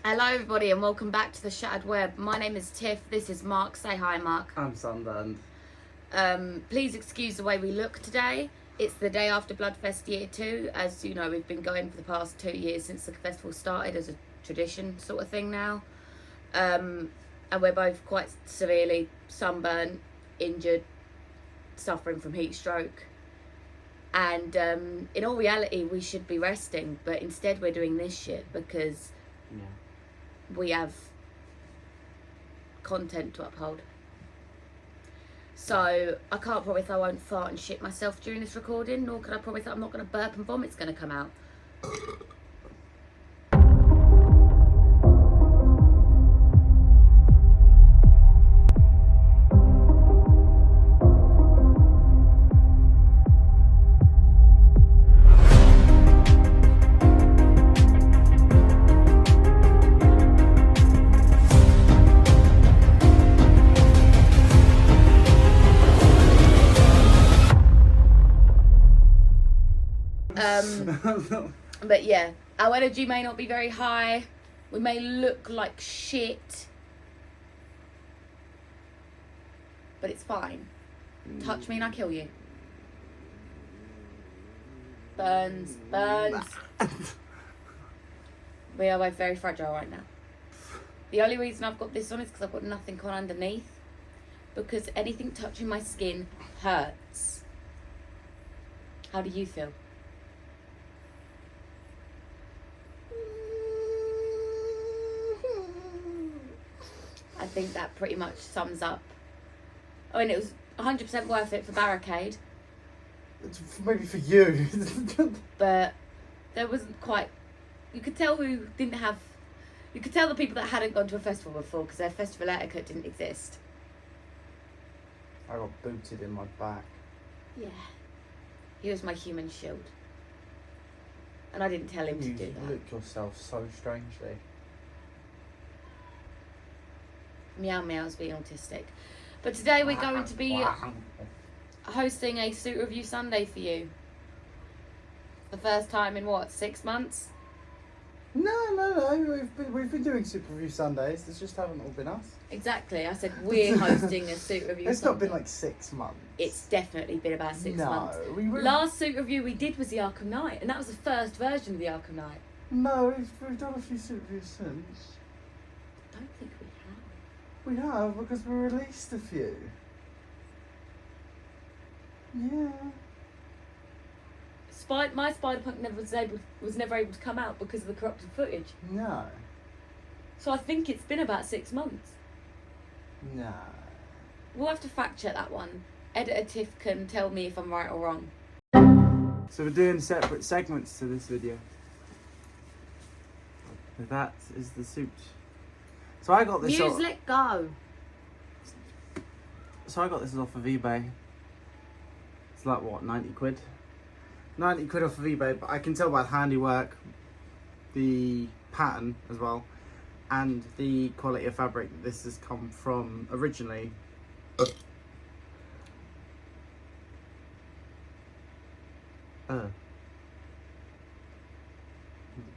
Hello everybody and welcome back to the Shattered Web. My name is Tiff, this is Mark. Say hi, Mark. I'm sunburned. Please excuse the way we look today. It's the day after Bloodfest Year 2. As you know, we've been going for the past 2 years since the festival started as a tradition sort of thing now. And we're both quite severely sunburned, injured, suffering from heat stroke. And in all reality, we should be resting, but instead we're doing this shit because we have content to uphold. So I can't promise I won't fart and shit myself during this recording, nor can I promise that I'm not going to burp and vomit's going to come out. But yeah, our energy may not be very high. We may look like shit. But it's fine. Touch me and I kill you. Burns. We are both very fragile right now. The only reason I've got this on is because I've got nothing on underneath. Because anything touching my skin hurts. How do you feel? I think that pretty much sums up. I mean, it was 100% worth it for Barricade. It's maybe for you. But there wasn't quite... You could tell who didn't have... You could tell the people that hadn't gone to a festival before because their festival etiquette didn't exist. I got booted in my back. Yeah. He was my human shield. And I didn't tell him to do that. You look yourself so strangely. Meow Meow's being autistic. But today we're going to be hosting a suit review Sunday for you. The first time in what, 6 months? No. We've been doing Super Review Sundays. They just haven't all been us. Exactly. I said we're hosting a suit review. It's Sunday. not been like 6 months. It's definitely been about 6 months. No, Last suit review we did was the Arkham Knight, and that was the first version of the Arkham Knight. No, we've done a few Super Reviews since. I don't think we have. We have, because we released a few. Yeah. My Spider-Punk was never able to come out because of the corrupted footage. No. So I think it's been about 6 months. No. We'll have to fact check that one. Editor Tiff can tell me if I'm right or wrong. So we're doing separate segments to this video. That is the suit. So I got this. Let go. So I got this off of eBay. It's like what, 90 quid? 90 quid off of eBay, but I can tell by the handiwork, the pattern as well, and the quality of fabric that this has come from originally. A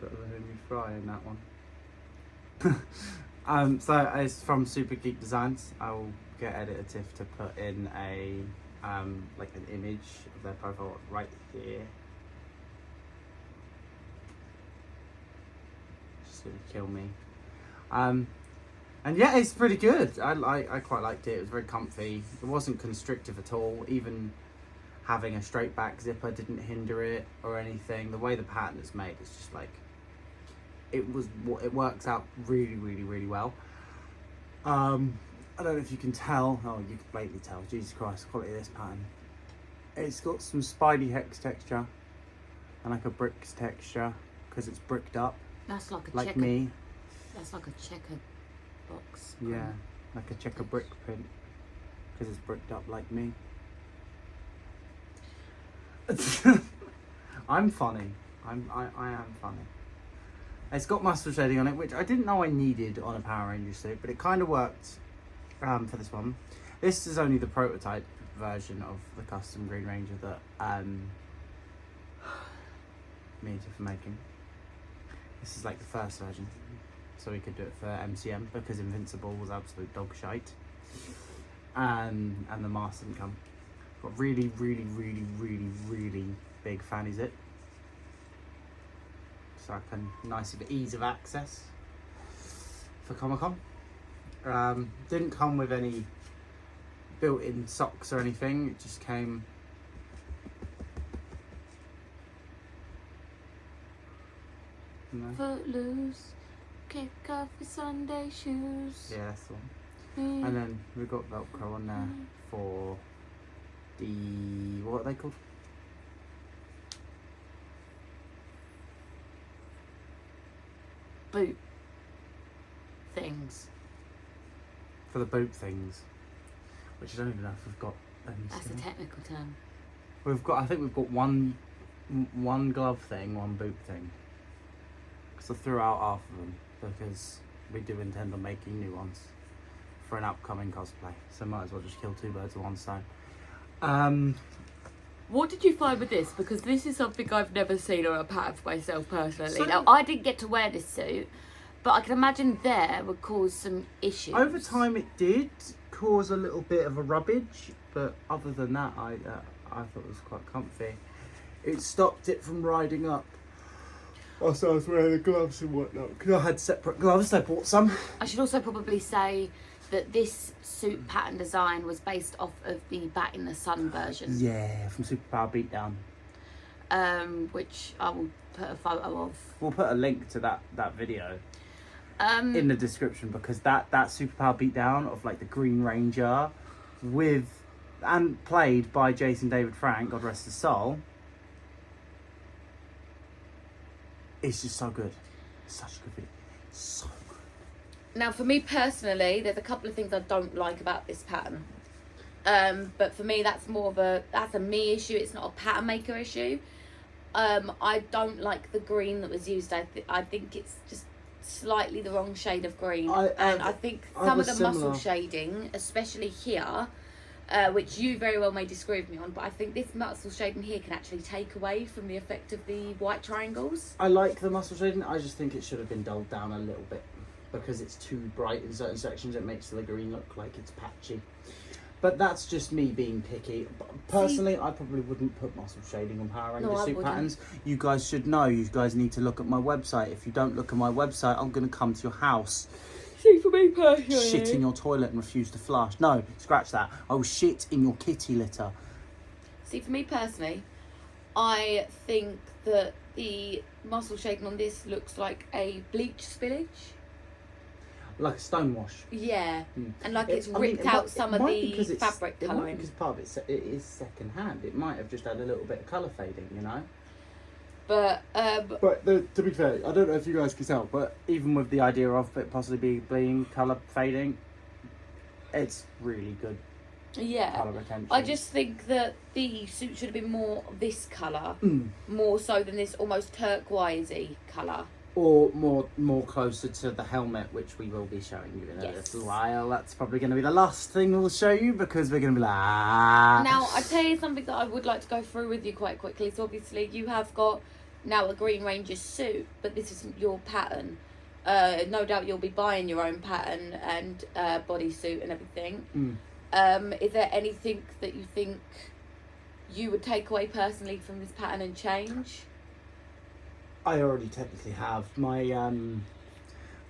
bit of a homey fry in that one. So it's from Super Geek Designs. I will get editor Tiff to put in a like an image of their profile right here. Just gonna kill me. And yeah, it's pretty good. I quite liked it. It was very comfy. It wasn't constrictive at all. Even having a straight back zipper didn't hinder it or anything. The way the pattern is made, it's just like it works out really well. I don't know if you can tell. Oh, you can blatantly tell. Jesus Christ, the quality of this pattern. It's got some Spidey hex texture and like a bricks texture because it's bricked up. That's like a like checker. Me. That's like a checker box. Yeah, like a checker brick print because it's bricked up like me. I'm funny. I am funny. It's got muscle shading on it, which I didn't know I needed on a Power Ranger suit, but it kind of worked for this one. This is only the prototype version of the custom Green Ranger that me and Tiff are making. This is like the first version. So we could do it for MCM because Invincible was absolute dog shite. And the mask didn't come. Got really, really, really, really, really big fanny zip. So I can nice of ease of access for Comic-Con. Didn't come with any built-in socks or anything. It just came. No. Footloose, kick off your Sunday shoes. Yeah, that's the one. And then we've got Velcro on there for the, what are they called? Boot things. For the boot things, which I don't even know if we've got any. That's still. a technical term. I think we've got one glove thing, one boot thing. Because I threw out half of them because we do intend on making new ones for an upcoming cosplay. So might as well just kill two birds with one stone. What did you find with this? Because this is something I've never seen on a pattern for myself personally. So- Now, I didn't get to wear this suit, but I can imagine there would cause some issues. Over time, it did cause a little bit of a rubbage, but other than that, I thought it was quite comfy. It stopped it from riding up. Also, I was wearing the gloves and whatnot because I had separate gloves. I bought some. I should also probably say that this suit pattern design was based off of the Bat in the Sun version. Yeah, from Superpower Beatdown. Which I will put a photo of. We'll put a link to that video Um, in the description because that Superpower Beatdown of like the Green Ranger and played by Jason David Frank, God rest his soul. It's just so good. It's such a good video. So good. Now, for me personally, there's a couple of things I don't like about this pattern. But for me, that's a me issue. It's not a pattern maker issue. I don't like the green that was used. I think it's just slightly the wrong shade of green. I think some of the muscle shading, especially here, which you very well may disagree with me on, but I think this muscle shading here can actually take away from the effect of the white triangles. I like the muscle shading. I just think it should have been dulled down a little bit because it's too bright in certain sections. It makes the green look like it's patchy. But that's just me being picky. Personally, I probably wouldn't put muscle shading on Power Ranger suit patterns. You guys should know. You guys need to look at my website. If you don't look at my website, I'm going to come to your house. See, for me personally, Shit in your toilet and refuse to flush. No, scratch that. I will shit in your kitty litter. See, for me personally, I think that the muscle shading on this looks like a bleach spillage. Like a stonewash. Yeah, and like it's ripped out some of the fabric colouring. It might because part of it is second hand. It might have just had a little bit of colour fading, you know. But to be fair, I don't know if you guys can tell, but even with the idea of it possibly being colour fading, it's really good. Yeah, colour retention. I just think that the suit should have been more this colour, more so than this almost turquoisey colour. Or more closer to the helmet, which we will be showing you in a little while. That's probably going to be the last thing we'll show you because we're going to be like... Now, I'll tell you something that I would like to go through with you quite quickly. So obviously you have got now a Green Ranger suit, but this isn't your pattern. No doubt you'll be buying your own pattern and bodysuit and everything. Is there anything that you think you would take away personally from this pattern and change? I already technically have. My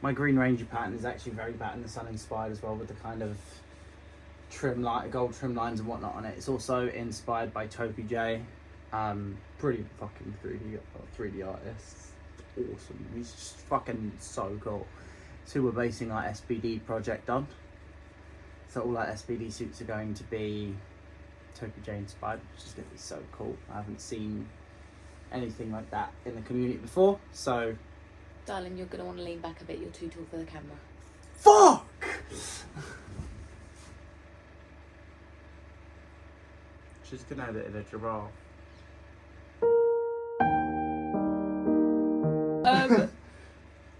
my Green Ranger pattern is actually very Bat in the Sun inspired as well, with the kind of gold trim lines and whatnot on it. It's also inspired by Toby J. Pretty fucking 3D artist. Awesome. He's just fucking so cool. It's who we're basing our SPD project on. So all our SPD suits are going to be Toby J inspired, which is going to be so cool. I haven't seen anything like that in the community before, so... Darling, you're going to want to lean back a bit. You're too tall for the camera. Fuck! She's going to edit in a giraffe.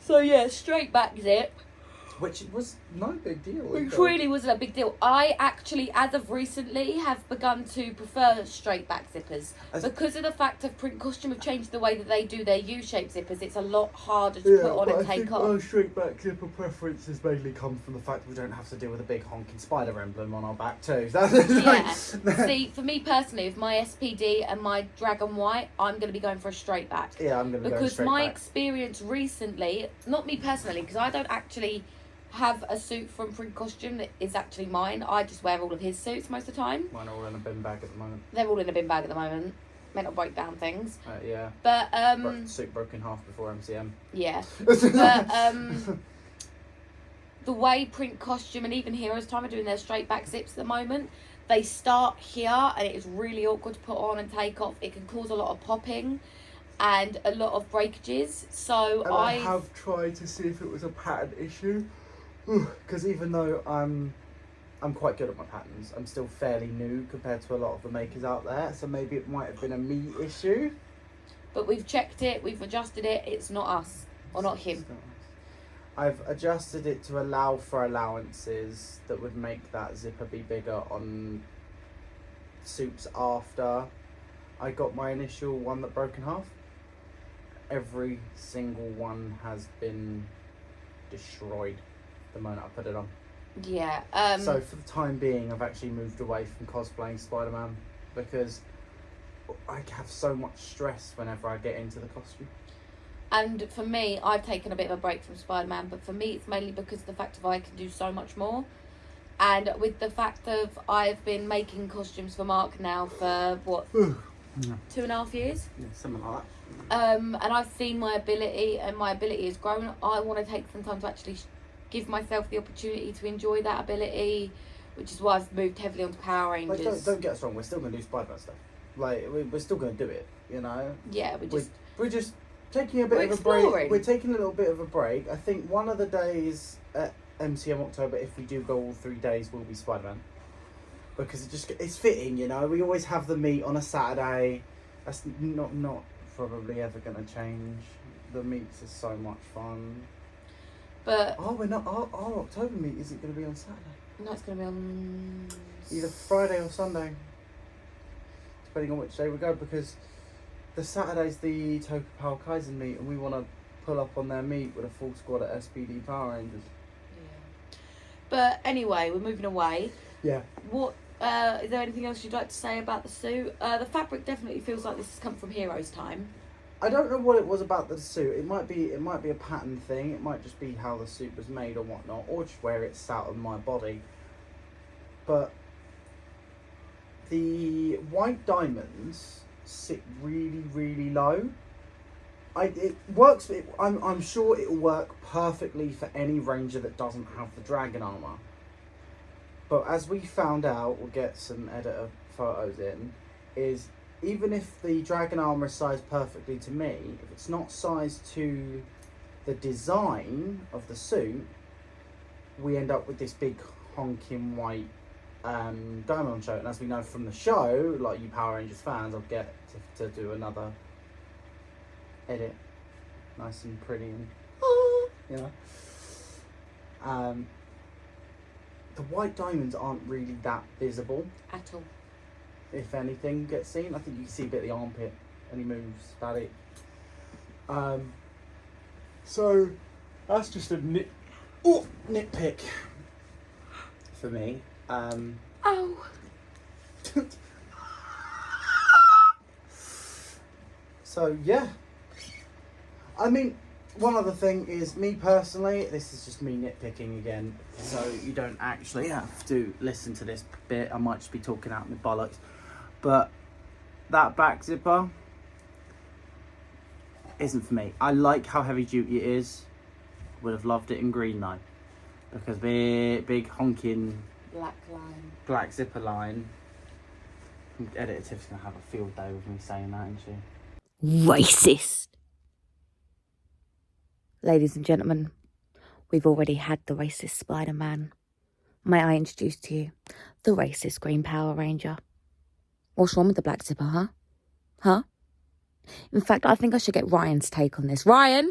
So yeah, straight back zip. Which was no big deal. It really wasn't a big deal. I actually, as of recently, have begun to prefer straight back zippers. Because of the fact of print costume have changed the way that they do their U-shaped zippers, it's a lot harder to put on and take off. Our straight back zipper preferences mainly come from the fact that we don't have to deal with a big honking spider emblem on our back too. Yeah. See, for me personally, with my SPD and my Dragon White, I'm going to be going for a straight back. Yeah, I'm going to go Because straight my back. experience recently, not me personally, because I don't actually have a suit from print costume that is actually mine. I just wear all of his suits most of the time. Mine are all in a bin bag at the moment. They're all in a bin bag at the moment. May not break down things. Yeah. But suit broke in half before MCM. Yeah. But the way print costume and even Heroes Time are doing their straight back zips at the moment, they start here and it is really awkward to put on and take off. It can cause a lot of popping and a lot of breakages. So and I have tried to see if it was a pattern issue. Because even though I'm quite good at my patterns, I'm still fairly new compared to a lot of the makers out there. So maybe it might have been a me issue. But we've checked it, we've adjusted it. It's not us, or not him. I've adjusted it to allow for allowances that would make that zipper be bigger on suits after I got my initial one that broke in half. Every single one has been destroyed the moment I put it on. Yeah. So for the time being, I've actually moved away from cosplaying Spider-Man because I have so much stress whenever I get into the costume. And for me, I've taken a bit of a break from Spider-Man, but for me, it's mainly because of the fact of I can do so much more. And with the fact of I've been making costumes for Mark now for, what, 2.5 years? Yeah, something like that. And I've seen my ability, and my ability has grown. I want to take some time to actually give myself the opportunity to enjoy that ability, which is why I've moved heavily onto Power Rangers. Like, don't get us wrong, we're still going to do Spider-Man stuff. Like, we're still going to do it, you know? Yeah, we're just taking a bit of a break. We're taking a little bit of a break. I think one of the days at MCM October, if we do go all 3 days, will be Spider-Man. Because it's fitting, you know? We always have the meet on a Saturday. That's not probably ever going to change. The meets are so much fun. But we're not. Our October meet isn't going to be on Saturday. No, it's going to be on either Friday or Sunday, depending on which day we go. Because the Saturday's the Tokyo Power Kaizen meet, and we want to pull up on their meet with a full squad at SPD Power Rangers. Yeah. But anyway, we're moving away. Yeah. What? Is there anything else you'd like to say about the suit? The fabric definitely feels like this has come from Heroes Time. I don't know what it was about the suit. It might be a pattern thing. It might just be how the suit was made or whatnot, or just where it sat on my body. But the white diamonds sit really, really low. It works. I'm sure it'll work perfectly for any ranger that doesn't have the dragon armor. But as we found out, we'll get some editor photos in, is even if the dragon armor is sized perfectly to me, if it's not sized to the design of the suit, we end up with this big honking white diamond on show. And as we know from the show, like you Power Rangers fans, I'll get to do another edit, nice and pretty and you know. The white diamonds aren't really that visible At all. if anything gets seen. I think you can see a bit of the armpit and he moves about it. So that's just a nitpick for me. Oh. So yeah, I mean, one other thing is, me personally, this is just me nitpicking again, so you don't actually have to listen to this bit. I might just be talking out my bollocks. But that back zipper isn't for me. I like how heavy duty it is. Would have loved it in green though, because big honking black zipper line. Editor Tiff's gonna have a field day with me saying that, isn't she? Racist. Ladies and gentlemen, we've already had the racist Spider-Man. May I introduce to you the racist Green Power Ranger? What's wrong with the black zipper, huh? In fact, I think I should get Ryan's take on this. Ryan?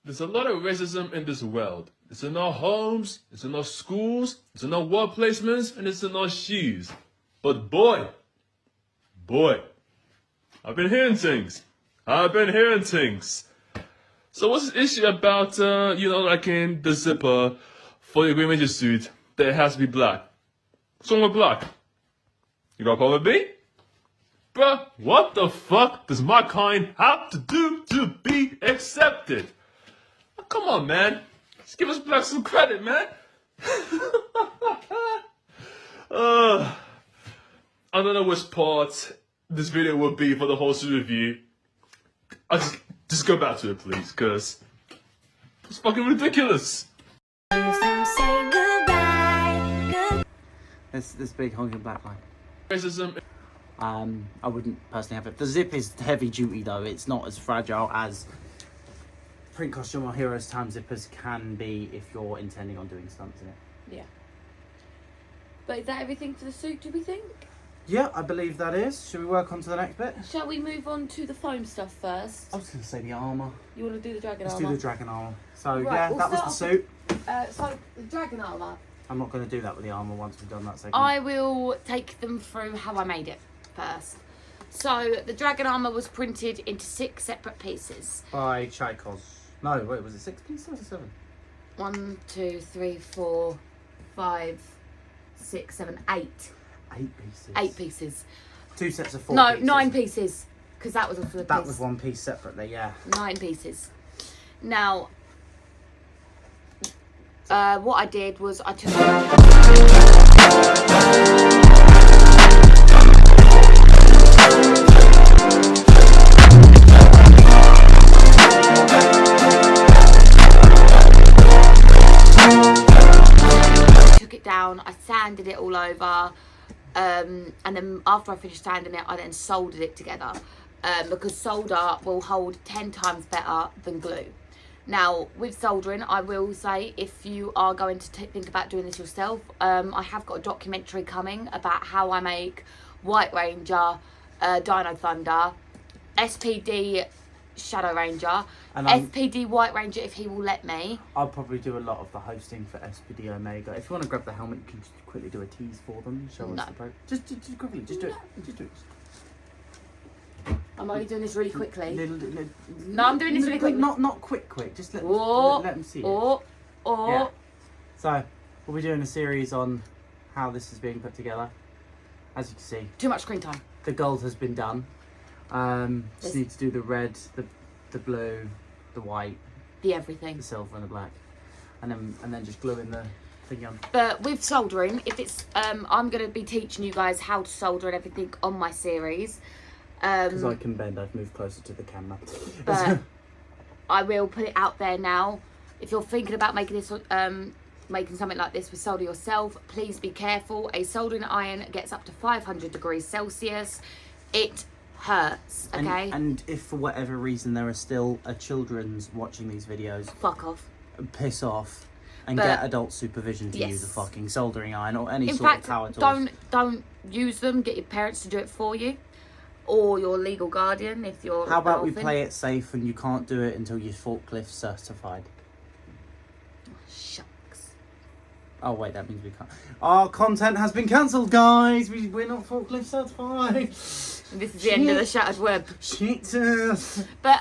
There's a lot of racism in this world. It's in our homes, it's in our schools, it's in our work placements, and it's in our shoes. But boy, I've been hearing things. So what's the issue about, like in the zipper for your Green Ranger suit, that it has to be black? What's wrong with black? You got a problem with me? Bruh, what the fuck does my kind have to do to be accepted? Oh, come on, man. Just give us black some credit, man. I don't know which part this video will be for the whole suit review. I just go back to it, please, because it's fucking ridiculous. This big honking black line. Racism. I wouldn't personally have it. The zip is heavy duty though. It's not as fragile as print costume or Heroes Time zippers can be if you're intending on doing stunts in it. Yeah. But is that everything for the suit, do we think? Yeah, I believe that is. Should we work on to the next bit? Shall we move on to the foam stuff first? I was going to say the armour. You want to do the dragon Let's armour? do the dragon armour. So Right, yeah, we'll that was start the off suit. So, the dragon armour. I'm not going to do that with the armour once we've done that second. I will take them through how I made it first. So, the dragon armour was printed into 6 separate pieces. By Chaikos. No, wait, was it 6 pieces or 7? 1, 2, 3, 4, 5, 6, 7, 8. 8 pieces. 8 pieces. 2 sets of 4 No, pieces. 9 pieces. Because that was also the That piece. was one piece separately, yeah. 9 pieces. Now, what I did was I took... it down, I sanded it all over, and then after I finished sanding it, I then soldered it together, because solder will hold 10 times better than glue. Now, with soldering, I will say, if you are going to think about doing this yourself, I have got a documentary coming about how I make White Ranger, Dino Thunder, SPD Shadow Ranger, And SPD White Ranger if he will let me. I'll probably do a lot of the hosting for SPD Omega. If you want to grab the helmet, you can just quickly do a tease for them. Show us the pro. Just quickly, just do it. Just do it. I'm only doing this really quickly. Little, No, I'm doing this really quickly. Not quick. Just let them see it. Yeah. So, we'll be doing a series on how this is being put together. As you can see, Too much screen time. the gold has been done. Just need to do the red, the blue, the white, The everything. the silver, and the black, and then just glue in the thing on. But with soldering, if it's I'm gonna be teaching you guys how to solder and everything on my series. Because I can bend, I've moved closer to the camera. But I will put it out there now. If you're thinking about making this, making something like this with solder yourself, please be careful. A soldering iron gets up to 500 degrees Celsius. It hurts, okay? And if for whatever reason there are still children's watching these videos, fuck off. Piss off and But- get adult supervision to Yes. use a fucking soldering iron or any In sort fact, of power tools. don't use them. Get your parents to do it for you, or your legal guardian if you're. How about we orphan. play it safe and you can't do it until you're forklift certified? Shucks. Oh wait, that means we can't. Our content has been cancelled, guys. We're not forklift certified. This is the end of the shattered web. Shit. But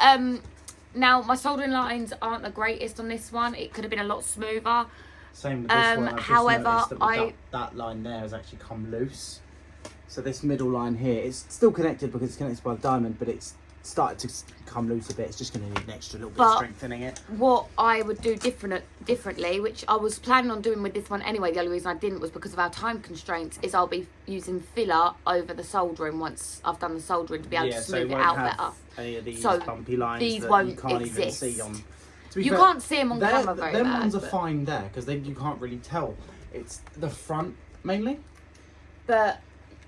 now my soldering lines aren't the greatest on this one. It could have been a lot smoother. Same with this one. I've just however, noticed that that line there has actually come loose. So this middle line here, it's still connected because it's connected by the diamond, but it's started to come loose a bit. It's just going to need an extra little bit of strengthening it. What I would do differently, which I was planning on doing with this one anyway, the only reason I didn't was because of our time constraints, is I'll be using filler over the soldering once I've done the soldering to be able to smooth it out better. Any of these So bumpy lines these that won't you can't exist. even see on. To be You fair, can't see them on camera very them bad. ones are but- fine there because you can't really tell. It's the front mainly. But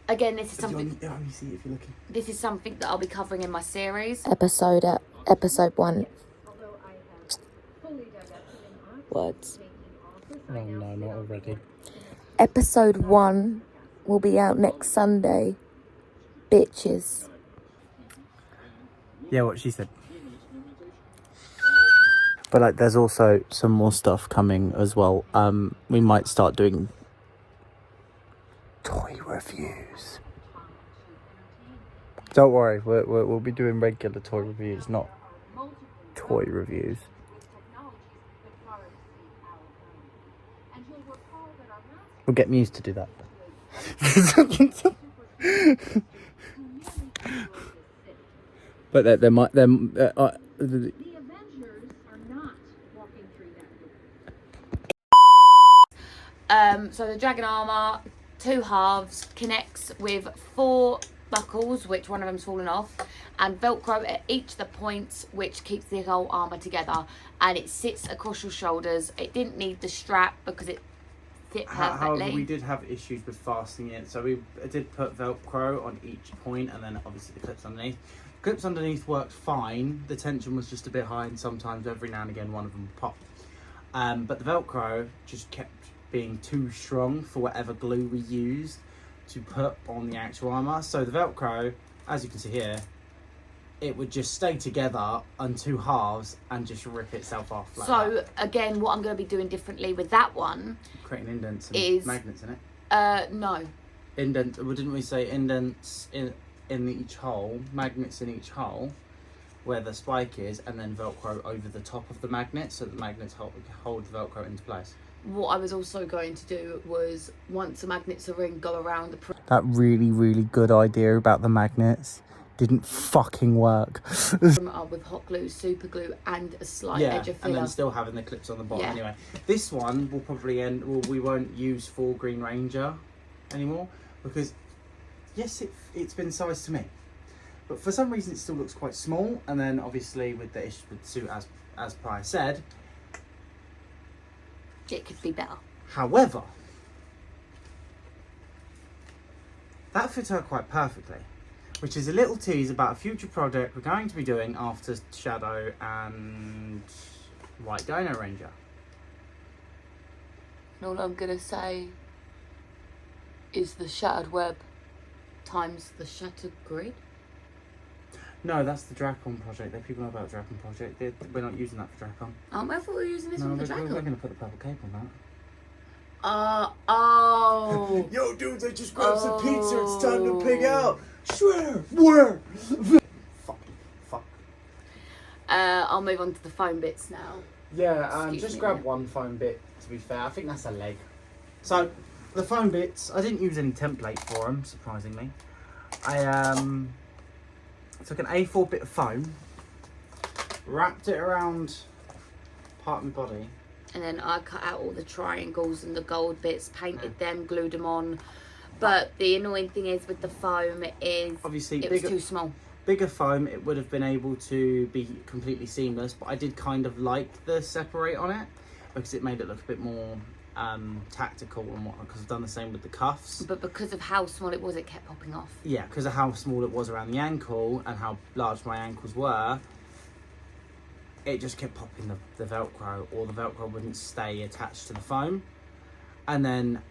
again, this is You something. only see it if you're looking. This is something that I'll be covering in my series. episode 1. Words. Oh no, not already. Episode 1 will be out next Sunday. Bitches. Yeah, what she said. But like, there's also some more stuff coming as well. We might start doing toy reviews. Don't worry, we'll be doing regular toy reviews, not toy reviews. We'll get Muse to do that. But there might the Avengers are not walking through that door. So the dragon armour, 2 halves, connects with 4 buckles, which one of them's fallen off, and Velcro at each of the points, which keeps the whole armour together, and it sits across your shoulders. It didn't need the strap because it fit perfectly. However, we did have issues with fastening it, so we did put Velcro on each point, and then obviously the clips underneath. Clips underneath worked fine. The tension was just a bit high, and sometimes every now and again one of them would pop. But the Velcro just kept being too strong for whatever glue we used to put on the actual armour. So the Velcro, as you can see here, it would just stay together on 2 halves and just rip itself off. Like So that. again, what I'm going to be doing differently with that one Creating indents and is magnets in it. No. Indent. Well, didn't we say indents in each hole, magnets in each hole, where the spike is, and then Velcro over the top of the magnet, so the magnets hold the Velcro into place. What I was also going to do was, once the magnets are in, go around the That really good idea about the magnets didn't fucking work. perimeter with hot glue, super glue, and a slight edge of and filler. then still having the clips on the bottom. Yeah. Anyway, this one will probably end. Well, we won't use full Green Ranger anymore because yes, it's been sized to me, but for some reason it still looks quite small. And then obviously with the issue with the suit, as prior said, It could be better. however, that fits her quite perfectly, which is a little tease about a future project we're going to be doing after Shadow and White Dino Ranger. And all I'm going to say is the shattered web times the shattered grid. No, that's the Dracon project. People know about the Dracon project. We're not using that for Dracon. I thought we were using this No, one for we're Dragon. going to put the purple cape on that. Oh. Yo, dudes, I just grabbed some Oh. pizza. It's time to pig out. Swear, where? Fuck. I'll move on to the foam bits now. Yeah, Excuse just me, grab yeah. one foam bit, to be fair. I think that's a leg. So, the foam bits, I didn't use any template for them, surprisingly. I took an A4 bit of foam, wrapped it around part of my body. And then I cut out all the triangles and the gold bits, painted them, glued them on. But the annoying thing is with the foam is Obviously, it was too small. bigger foam, it would have been able to be completely seamless, but I did kind of like the separate on it because it made it look a bit more tactical and whatnot, because I've done the same with the cuffs. But because of how small it was, it kept popping off. Yeah, because of how small it was around the ankle and how large my ankles were, it just kept popping the Velcro, or the Velcro wouldn't stay attached to the foam. And then,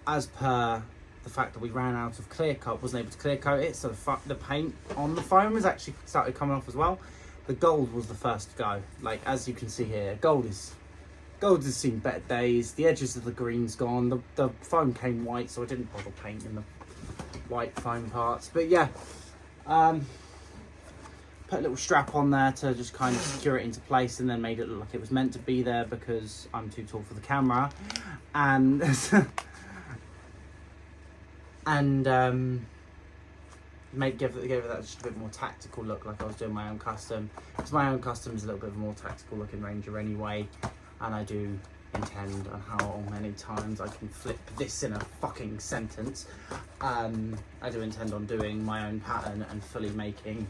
as per the fact that we ran out of clear coat, wasn't able to clear coat it, so the paint on the foam has actually started coming off as well. The gold was the first to go. Like, as you can see here, gold has seen better days. The edges of the green's gone. The foam came white, so I didn't bother painting the white foam parts. But yeah, put a little strap on there to just kind of secure it into place, and then made it look like it was meant to be there because I'm too tall for the camera, and gave it that just a bit more tactical look, like I was doing my own custom. Because my own custom is a little bit more tactical looking Ranger anyway, and I do intend on how many times I can flip this in a fucking sentence. I do intend on doing my own pattern and fully making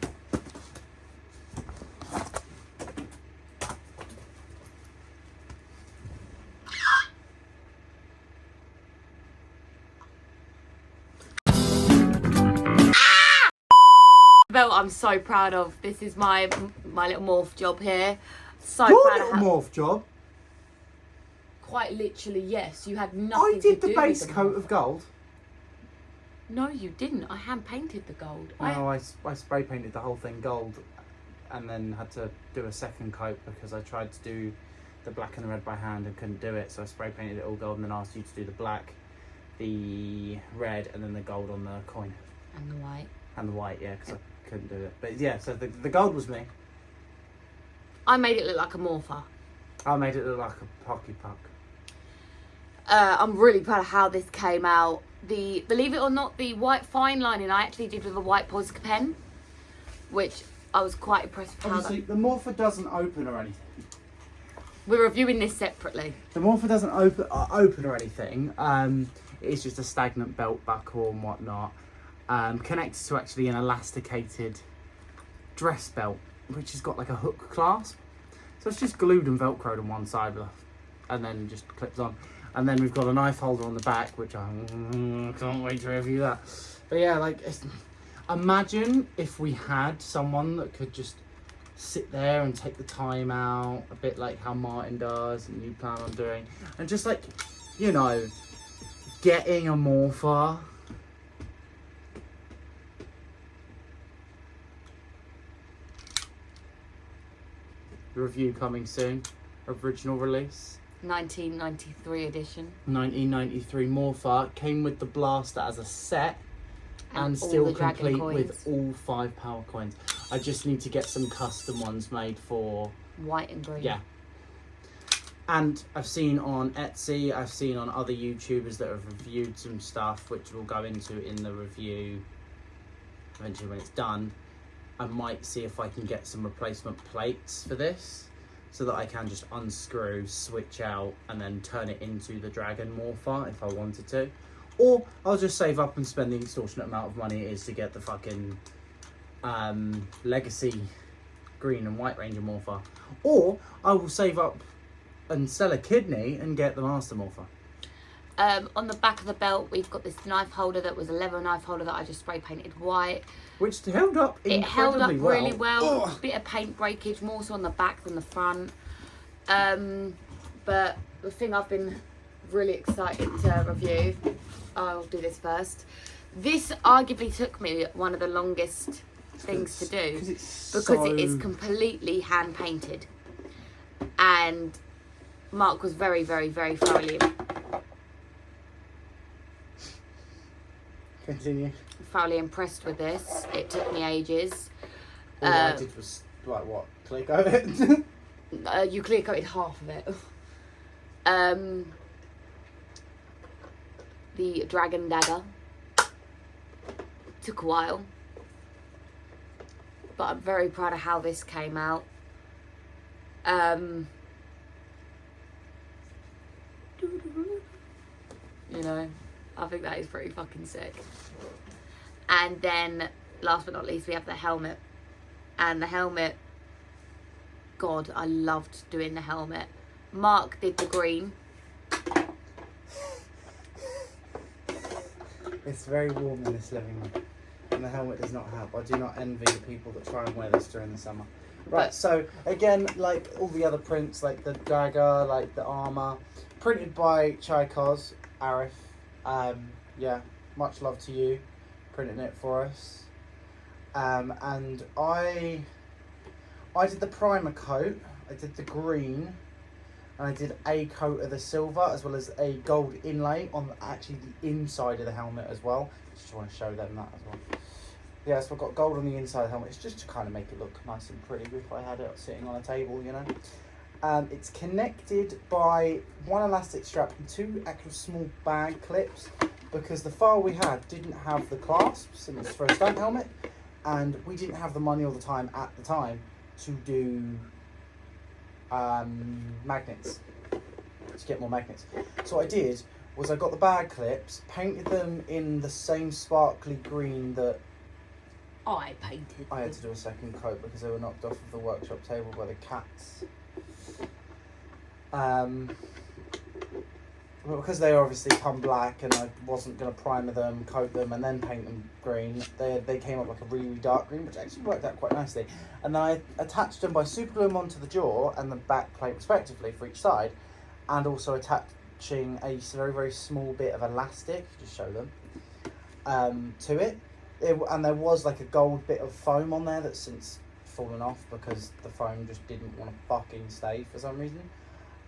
Belt I'm so proud of. This is my little morph job here. So your proud little of how, morph job. quite literally, yes. You had nothing I did to the do base with the coat morph. of gold. No, you didn't. I hand painted the gold. No, I spray painted the whole thing gold and then had to do a second coat because I tried to do the black and the red by hand and couldn't do it, so I spray painted it all gold and then asked you to do the black, the red, and then the gold on the coin. And the white. And the white, yeah, because I couldn't do it. But yeah, so the gold was me. I made it look like a Morpher. I made it look like a hockey puck. I'm really proud of how this came out. Believe it or not, the white fine lining I actually did with a white Posca pen, which I was quite impressed with. Obviously, the Morpher doesn't open or anything. We're reviewing this separately. The Morpher doesn't open or anything. It's just a stagnant belt buckle and whatnot. Connected to actually an elasticated dress belt, which has got like a hook clasp. So it's just glued and velcroed on one side, and then just clips on. And then we've got a knife holder on the back, which I can't wait to review that. But yeah, like, imagine if we had someone that could just sit there and take the time out, a bit like how Martin does and you plan on doing, and just like, you know, getting a Morpher. Review coming soon. Original release. 1993 edition. 1993 Morpher came with the blaster as a set and all still the dragon complete with coins. all 5 power coins. I just need to get some custom ones made for White and green. yeah. And I've seen on Etsy, I've seen on other YouTubers that have reviewed some stuff, which we'll go into in the review eventually when it's done. I might see if I can get some replacement plates for this, so that I can just unscrew, switch out, and then turn it into the Dragon Morpher if I wanted to. Or I'll just save up and spend the extortionate amount of money it is to get the fucking Legacy Green and White Ranger Morpher. Or I will save up and sell a kidney and get the Master Morpher. On the back of the belt, we've got this knife holder that was a leather knife holder that I just spray painted white. Which held up incredibly It held up well. really well. Ugh. Bit of paint breakage, more so on the back than the front. But the thing I've been really excited to review, I'll do this first. This arguably took me one of the longest things to do because it is completely hand painted. And Mark was very, very, very thoroughly impressed with this. It took me ages. All I did was, like, what, click on it? You clear coated half of it. The dragon dagger took a while, but I'm very proud of how this came out. You know, I think that is pretty fucking sick. And then, last but not least, we have the helmet. And the helmet, God, I loved doing the helmet. Mark did the green. It's very warm in this living room, and the helmet does not help. I do not envy the people that try and wear this during the summer. Right, so again, like all the other prints, like the dagger, like the armour, printed by Chaikos, Arif. Yeah, much love to you, printing it for us. And I did the primer coat, I did the green, and I did a coat of the silver, as well as a gold inlay on actually the inside of the helmet as well. Just want to show them that as well. Yeah, so I've got gold on the inside of the helmet. It's just to kind of make it look nice and pretty if I had it sitting on a table, you know. It's connected by one elastic strap and 2 actual small bag clips, because the file we had didn't have the clasps, and it's for a stunt helmet, and we didn't have the money all the time at the time to do magnets, to get more magnets. So what I did was I got the bag clips, painted them in the same sparkly green that I painted. I had to do a second coat because they were knocked off of the workshop table by the cats. But because they obviously come black and I wasn't going to primer them, coat them and then paint them green, they came up like a really, really dark green, which actually worked out quite nicely. And then I attached them by super gluing them onto the jaw and the back plate respectively for each side, and also attaching a very, very small bit of elastic, just show them, to it. And there was like a gold bit of foam on there that's since fallen off because the foam just didn't want to fucking stay for some reason.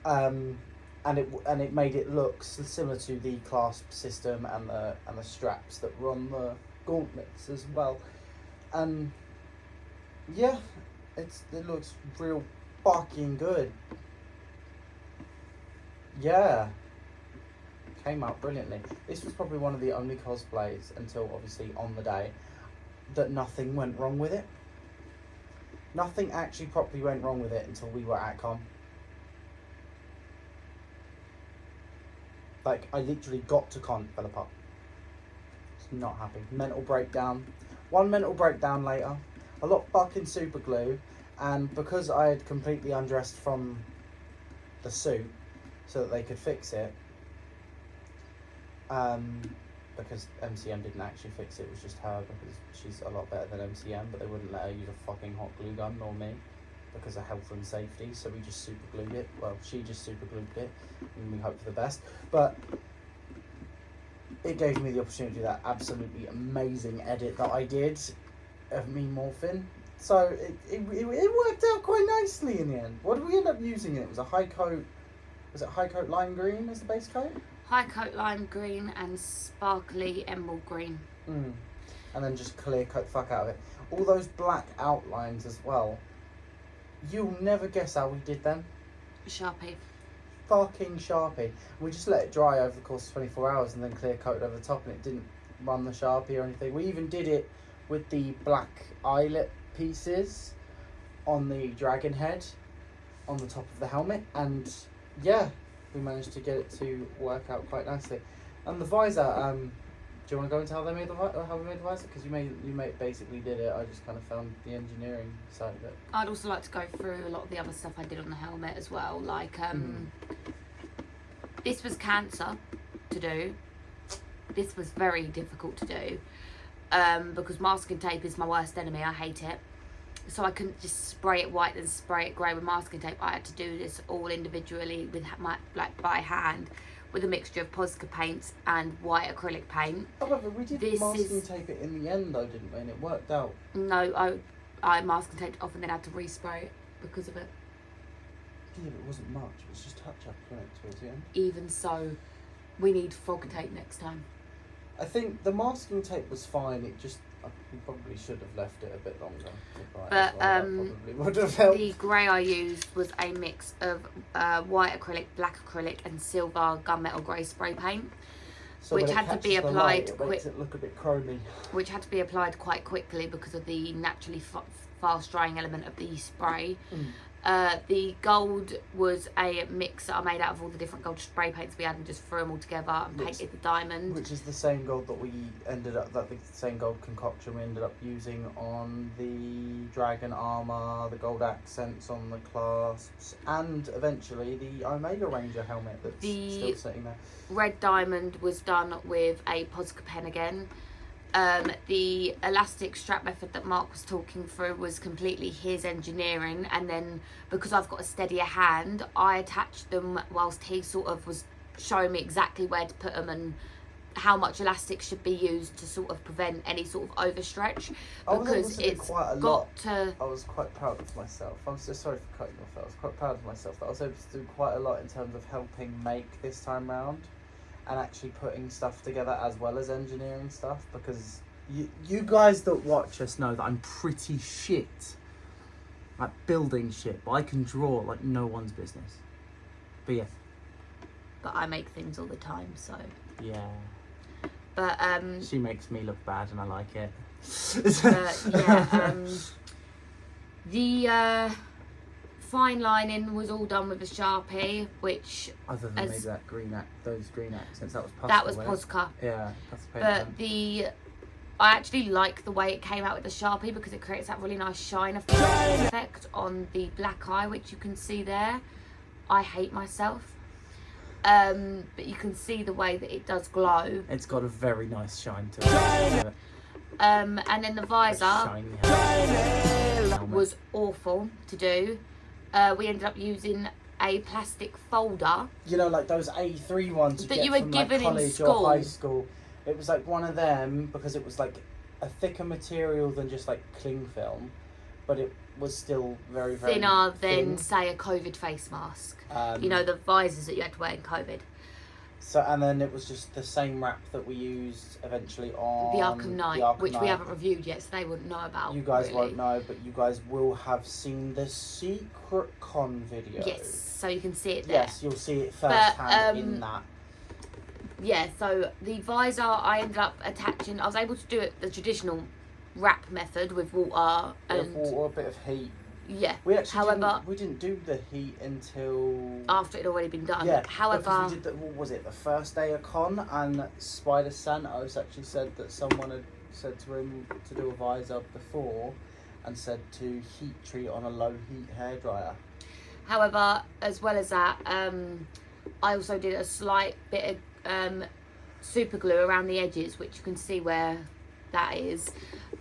And it made it look similar to the clasp system and the straps that were on the gauntlets as well. And yeah, it looks real fucking good. Yeah, came out brilliantly. This was probably one of the only cosplays until obviously on the day that nothing went wrong with it. Nothing actually properly went wrong with it until we were at con. Like, I literally got to con, fell apart. Just not happy. Mental breakdown. One mental breakdown later. I got fucking super glue, and because I had completely undressed from the suit so that they could fix it, because MCM didn't actually fix it, it was just her, because she's a lot better than MCM, but they wouldn't let her use a fucking hot glue gun, nor me, because of health and safety, so we just super glued it. Well, she just super glued it, and we hope for the best. But it gave me the opportunity to do that absolutely amazing edit that I did of me morphing. So it worked out quite nicely in the end. What did we end up using? It was a high coat. Was it high coat lime green as the base coat? High coat lime green and sparkly emerald green. And then just clear coat the fuck out of it. All those black outlines as well. You'll never guess how we did them. Sharpie. Fucking Sharpie. We just let it dry over the course of 24 hours and then clear coated over the top, and it didn't run the Sharpie or anything. We even did it with the black eyelet pieces on the dragon head on the top of the helmet, and yeah, we managed to get it to work out quite nicely. And the visor, do you want to go into how they made how we made the visor? Because you basically did it. I just kind of found the engineering side of it. I'd also like to go through a lot of the other stuff I did on the helmet as well. Like, this was cancer to do. This was very difficult to do. Because masking tape is my worst enemy. I hate it. So I couldn't just spray it white and spray it grey with masking tape. I had to do this all individually with by hand, with a mixture of Posca paints and white acrylic paint. However, we did masking tape it in the end though, didn't we? And it worked out. No, I masking taped it off and then had to respray it because of it. Yeah, but it wasn't much. It was just touch-up, wasn't it, towards the end? Even so, we need fog tape next time. I think the masking tape was fine. It just, we probably should have left it a bit longer. But that probably would have helped. The grey I used was a mix of white acrylic, black acrylic, and silver gunmetal grey spray paint, So which when it had to be catches the applied light, it makes it look a bit chromy. which had to be applied quite quickly because of the naturally fast drying element of the spray. The gold was a mix that I made out of all the different gold spray paints we had and just threw them all together and painted the diamond. Which is the same gold that the same gold concoction we ended up using on the dragon armour, the gold accents on the clasps, and eventually the Omega Ranger helmet that's still sitting there. Red diamond was done with a Posca pen again. The elastic strap method that Mark was talking through was completely his engineering, and then because I've got a steadier hand, I attached them whilst he sort of was showing me exactly where to put them and how much elastic should be used to sort of prevent any sort of overstretch, because it's got to... I was quite proud of myself. I'm so sorry for cutting you off. I was quite proud of myself that I was able to do quite a lot in terms of helping make this time round. And actually putting stuff together as well as engineering stuff, because you guys that watch us know that I'm pretty shit at building shit, but I can draw like no one's business. But yeah. But I make things all the time, so... Yeah. But, she makes me look bad and I like it. The fine lining was all done with a Sharpie, which... Other than maybe that those green accents, that was Posca. That was Posca. Yeah, that's But I actually like the way it came out with the Sharpie, because it creates that really nice shine effect on the black eye, which you can see there. I hate myself. But you can see the way that it does glow. It's got a very nice shine to it. And then the visor was awful to do. We ended up using a plastic folder. You know, like those A3 ones that you were given in college school. Or high school. It was like one of them, because it was like a thicker material than just like cling film, but it was still very, very thinner than, thin. say, a COVID face mask. Um, You know, the visors that you had to wear in COVID. So, and then it was just the same wrap that we used eventually on The Arkham Knight, the Arkham which Knight. we haven't reviewed yet, so they wouldn't know about. You guys really. won't know, but you guys will have seen the secret con video. Yes, so you can see it there. Yes, you'll see it firsthand in that. Yeah, so the visor I ended up attaching. I was able to do it the traditional wrap method with water and Or a bit of heat. yeah. We actually However, we didn't do the heat until after it had already been done. yeah. However, because we did what was it, the first day of con, and Spider Santos actually said that someone had said to him to do a visor before, and said to heat treat on a low heat hairdryer. However, as well as that, I also did a slight bit of super glue around the edges, which you can see where that is,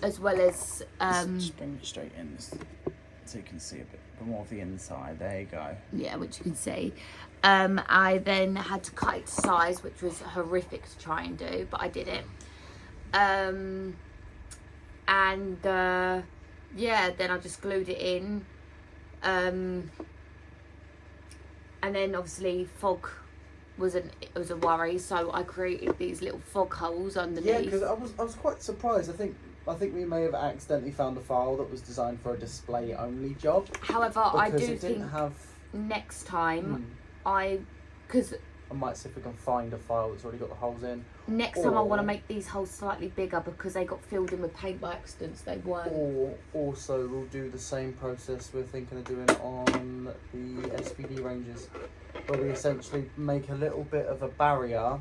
as well as Just bring it straight in so you can see a bit more of the inside. There you go. yeah, which you can see. I then had to cut it to size, which was horrific to try and do, but I did it. Yeah, then I just glued it in. And then obviously fog was a worry, so I created these little fog holes underneath. Yeah, because I was quite surprised. I think we may have accidentally found a file that was designed for a display only job. However, I because do it didn't think have. next time I might see if we can find a file that's already got the holes in. next time I want to make these holes slightly bigger because they got filled in with paint by accident. They weren't. Or also we'll do the same process we're thinking of doing on the SPD ranges, where we essentially make a little bit of a barrier,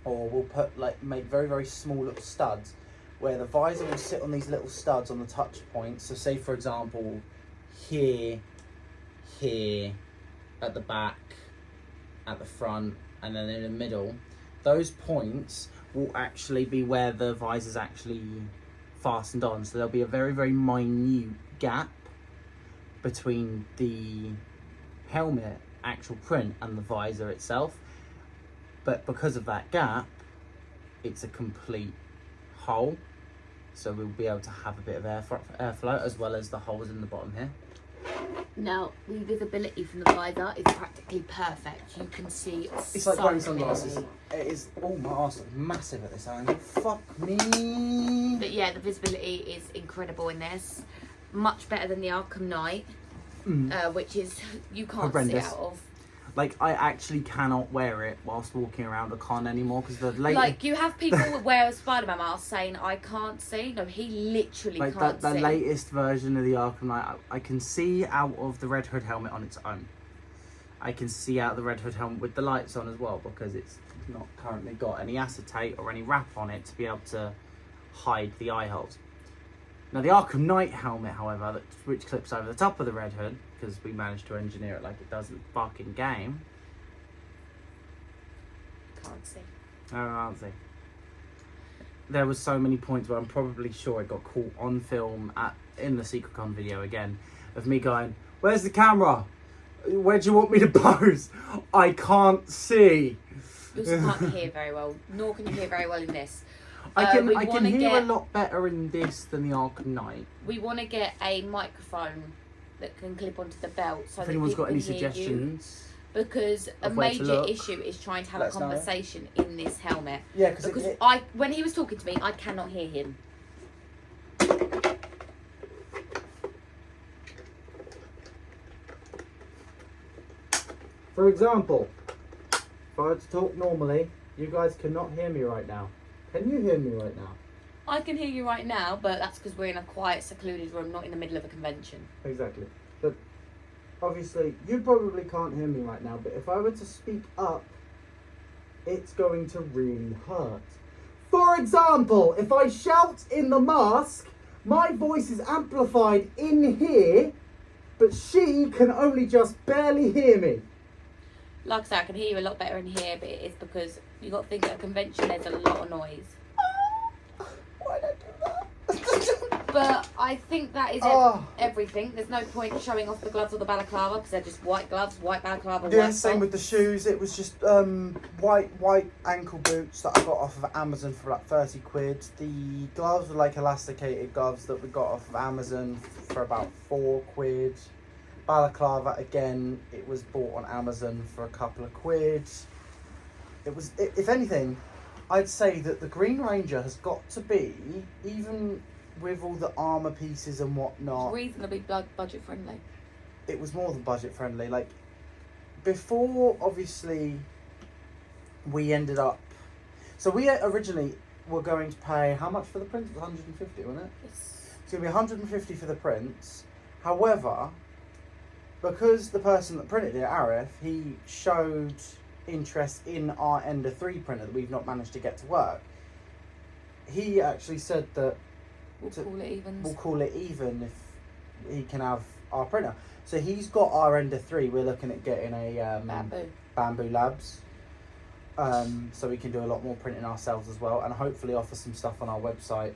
or we'll make very, very small little studs, where the visor will sit on these little studs on the touch points. So say for example, here, at the back, at the front, and then in the middle. Those points will actually be where the visor's actually fastened on. So there'll be a very, very minute gap between the helmet actual print and the visor itself. But because of that gap, it's a complete hole. So we'll be able to have a bit of airflow, as well as the holes in the bottom here. Now, the visibility from the visor is practically perfect. You can see It's like wearing clearly. sunglasses. It is. Oh, my arse looks massive at this angle. Fuck me. But yeah, the visibility is incredible in this. Much better than the Arkham Knight, which is you can't Horrendous. see out of. Like, I actually cannot wear it whilst walking around a con anymore, because the latest... Like, you have people who wear a Spider-Man mask saying, I can't see. No, he literally Like, can't the see. latest version of the Arkham Knight, I can see out of the Red Hood helmet on its own. I can see out of the Red Hood helmet with the lights on as well, because it's not currently got any acetate or any wrap on it to be able to hide the eye holes. Now, the Arkham Knight helmet, however, which clips over the top of the Red Hood, because we managed to engineer it like it does in the fucking game. Can't see. Oh, aren't they? There was so many points where I'm probably sure it got caught on film in the SecretCon video again, of me going, "Where's the camera? Where do you want me to pose? I can't see." You also can't hear very well, nor can you hear very well in this. I can hear get, a lot better in this than the Arkham Knight. We want to get a microphone that can clip onto the belt so If that anyone's people got any can hear you. suggestions. Because a of where to major look, issue is trying to have let a us know. conversation in this helmet. Yeah, Because it, when he was talking to me, I cannot hear him. for example, if I were to talk normally, you guys cannot hear me right now. Can you hear me right now? I can hear you right now, but that's because we're in a quiet, secluded room, not in the middle of a convention. Exactly. But obviously, you probably can't hear me right now, but if I were to speak up, it's going to really hurt. For example, if I shout in the mask, my voice is amplified in here, but she can only just barely hear me. Like I said, I can hear you a lot better in here, but it is because you got to think at a convention there's a lot of noise. Why did I do that? But I think that is Oh. everything. There's no point showing off the gloves or the balaclava because they're just white gloves, white balaclava, Yeah, white same socks. with the shoes. It was just white ankle boots that I got off of Amazon for like 30 quid. The gloves were like elasticated gloves that we got off of Amazon for about 4 quid. Balaclava, again, it was bought on Amazon for a couple of quid. It was, if anything, I'd say that the Green Ranger has got to be, even with all the armour pieces and whatnot, Reasonably budget friendly. it was more than budget friendly. Like, before, obviously, we ended up... So we originally were going to pay, how much for the prints? It was 150, wasn't it? It's It's going to be 150 for the prints. However, because the person that printed it, Arif, he showed interest in our Ender 3 printer that we've not managed to get to work. He actually said that we'll call it evens. we'll call it even if he can have our printer. So he's got our Ender 3. We're looking at getting a Bamboo Labs. So we can do a lot more printing ourselves as well, and hopefully offer some stuff on our website.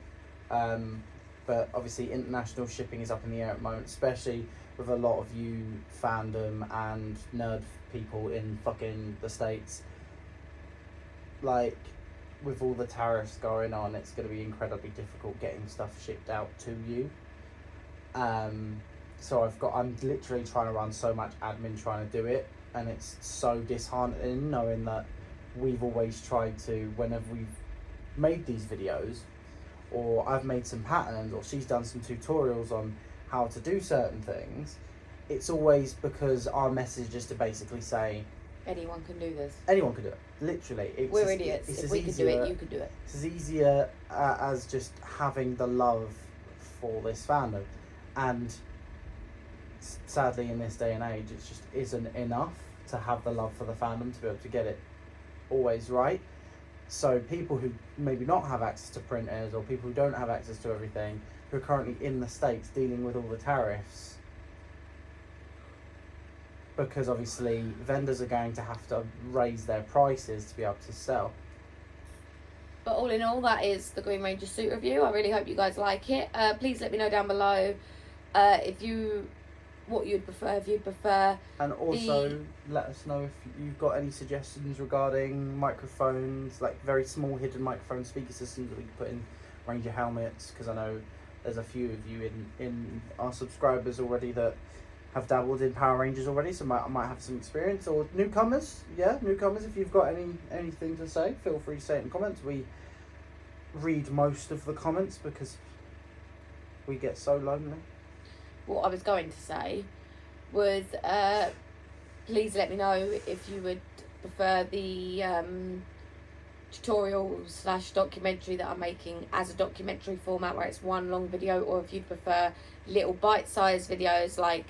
But obviously international shipping is up in the air at the moment, especially with a lot of you fandom and nerd people in fucking the States. Like, with all the tariffs going on, it's going to be incredibly difficult getting stuff shipped out to you. So I'm literally trying to run so much admin trying to do it, and it's so disheartening knowing that we've always tried to, whenever we've made these videos, or I've made some patterns, or she's done some tutorials on how to do certain things, it's always because our message is to basically say anyone can do this. anyone can do it. Literally, We're idiots. If we can do it, you can do it. It's as easier as just having the love for this fandom, and sadly in this day and age it just isn't enough to have the love for the fandom to be able to get it always right. So people who maybe not have access to printers, or people who don't have access to everything, who are currently in the States dealing with all the tariffs, because obviously vendors are going to have to raise their prices to be able to sell. But all in all, that is the Green Ranger suit review. I really hope you guys like it. Please let me know down below what you'd prefer, if you'd prefer. And also let us know if you've got any suggestions regarding microphones, like very small hidden microphone speaker systems that we can put in Ranger helmets, because I know there's a few of you in our subscribers already that have dabbled in Power Rangers already, so might have some experience. Or newcomers, if you've got anything to say, feel free to say it in comments. We read most of the comments because we get so lonely. What I was going to say was, please let me know if you would prefer the tutorial / documentary that I'm making as a documentary format, where it's one long video, or if you'd prefer little bite-sized videos, like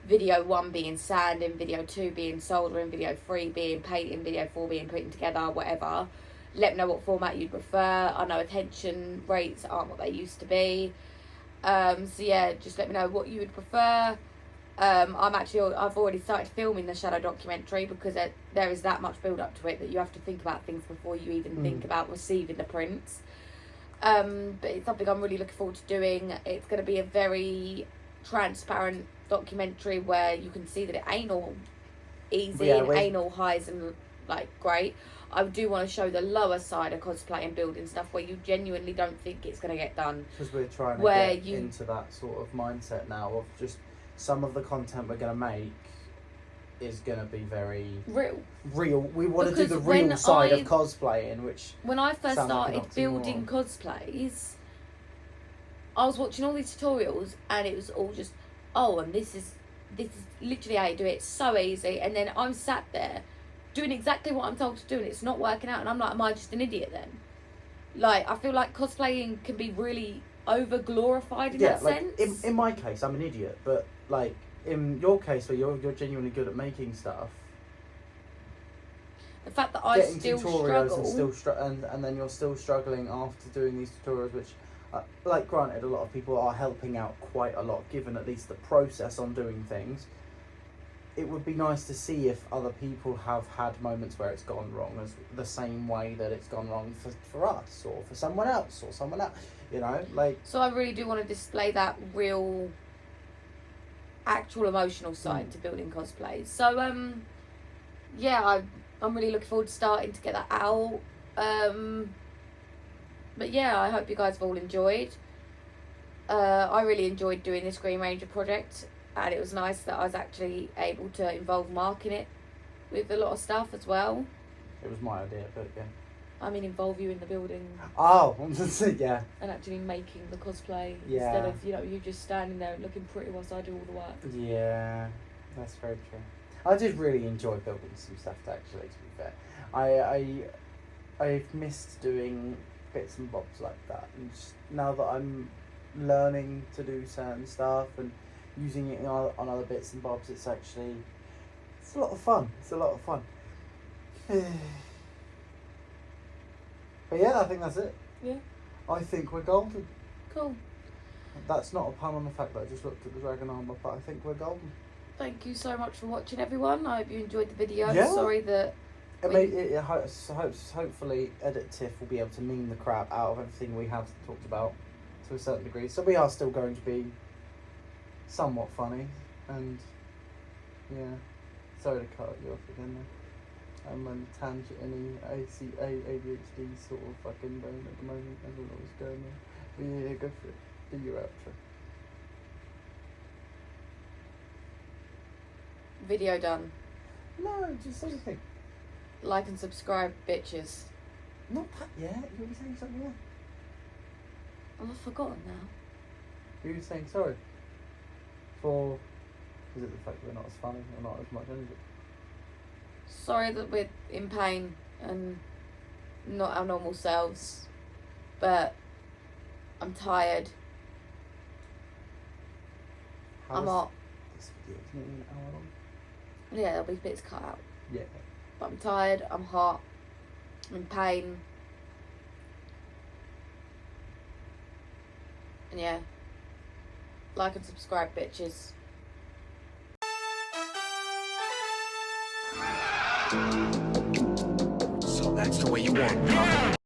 video 1 being sanding, video 2 being soldering, video 3 being painting, video 4 being putting together, whatever. Let me know what format you'd prefer. I know attention rates aren't what they used to be. So yeah, just let me know what you would prefer. I've already started filming the shadow documentary, because there is that much build up to it that you have to think about things before you even think about receiving the prints. But it's something I'm really looking forward to doing. It's going to be a very transparent documentary where you can see that it ain't all easy and ain't all highs and like great. I do want to show the lower side of cosplay and building stuff where you genuinely don't think it's going to get done. Because we're trying to get into that sort of mindset now of just some of the content we're going to make is going to be very real. We want to do the real side of cosplaying, which when I first started building cosplays, I was watching all these tutorials and it was all just, oh, and this is literally how you do it. It's so easy. And then I'm sat there doing exactly what I'm told to do, and it's not working out, and I'm like, am I just an idiot then? Like, I feel like cosplaying can be really over glorified in that sense. In my case, I'm an idiot, but like in your case, where you're genuinely good at making stuff, the fact that I still struggle and then you're still struggling after doing these tutorials, which like granted a lot of people are helping out quite a lot, given at least the process on doing things. it would be nice to see if other people have had moments where it's gone wrong, as the same way that it's gone wrong for us or for someone else, you know, like. So I really do want to display that real, actual emotional side to building cosplays. So yeah, I'm really looking forward to starting to get that out. But yeah, I hope you guys have all enjoyed. I really enjoyed doing this Green Ranger project, and it was nice that I was actually able to involve Mark in it with a lot of stuff as well. It was my idea, but yeah. I mean, involve you in the building Oh, yeah. and actually making the cosplay Yeah. instead of, you know, you just standing there and looking pretty whilst I do all the work. Yeah, that's very true. I did really enjoy building some stuff, actually, to be fair. I've missed doing bits and bobs like that, and just now that I'm learning to do certain stuff and using it on other bits and bobs, it's a lot of fun. But yeah, I think that's it. Yeah. I think we're golden. Cool. That's not a pun on the fact that I just looked at the dragon armor, but I think we're golden. Thank you so much for watching, everyone. I hope you enjoyed the video. Yeah. Sorry that Hopefully Edit Tiff will be able to meme the crap out of everything we have talked about to a certain degree. So we are still going to be somewhat funny, and yeah, sorry to cut you off again there. I'm on tangent, any ADHD sort of fucking brain at the moment. I don't know what's going on. But yeah, go for it. Do your outro. video done. No, just say anything. Like and subscribe, bitches. Not that yet. You were saying something else. Oh, I've forgotten now. You were saying sorry for. Is it the fact that we're not as funny or not as much energy? Sorry that we're in pain and not our normal selves, but I'm tired. I'm hot. This video is nearly an hour long. Yeah, there'll be bits cut out. Yeah. But I'm tired, I'm hot, I'm in pain. And yeah, like and subscribe, bitches. So that's the way you want it.